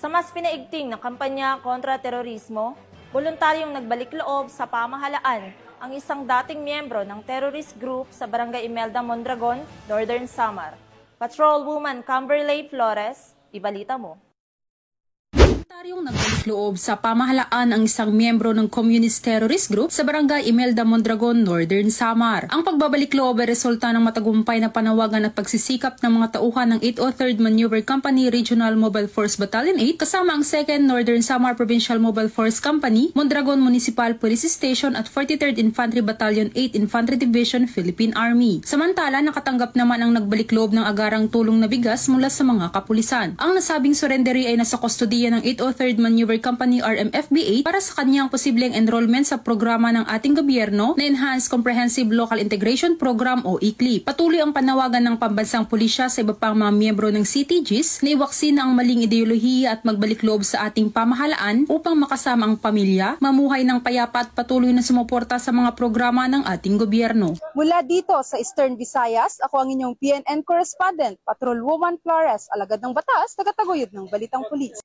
Sa mas pinaigting na kampanya kontra terorismo, voluntaryong nagbalik loob sa pamahalaan ang isang dating miyembro ng terrorist group sa Barangay Imelda Mondragon, Northern Samar. Patrolwoman Camberley Flores, ibalita mo. Voluntaryong nagbalik loob sa pamahalaan ang isang miyembro ng Communist Terrorist Group sa Barangay Imelda Mondragon, Northern Samar. Ang pagbabalik loob ay resulta ng matagumpay na panawagan at pagsisikap ng mga tauhan ng 803rd Maneuver Company Regional Mobile Force Battalion 8 kasama ang 2nd Northern Samar Provincial Mobile Force Company, Mondragon Municipal Police Station at 43rd Infantry Battalion 8 Infantry Division, Philippine Army. Samantala, nakatanggap naman ang nagbalik loob ng agarang tulong na bigas mula sa mga kapulisan. Ang nasabing surrendery ay nasa kustodiya ng 803rd Maneuver Company RMFB8 para sa kanyang posibleng enrollment sa programa ng ating gobyerno na Enhanced Comprehensive Local Integration Program o ECLIP. Patuloy ang panawagan ng pambansang pulisya sa iba pang mga miyembro ng CTGs na iwaksin ang maling ideolohiya at magbalik loob sa ating pamahalaan upang makasama ang pamilya, mamuhay ng payapa at patuloy na sumuporta sa mga programa ng ating gobyerno. Mula dito sa Eastern Visayas, ako ang inyong PNN correspondent, Patrolwoman Flores, alagad ng batas, tagataguyod ng Balitang Pulis.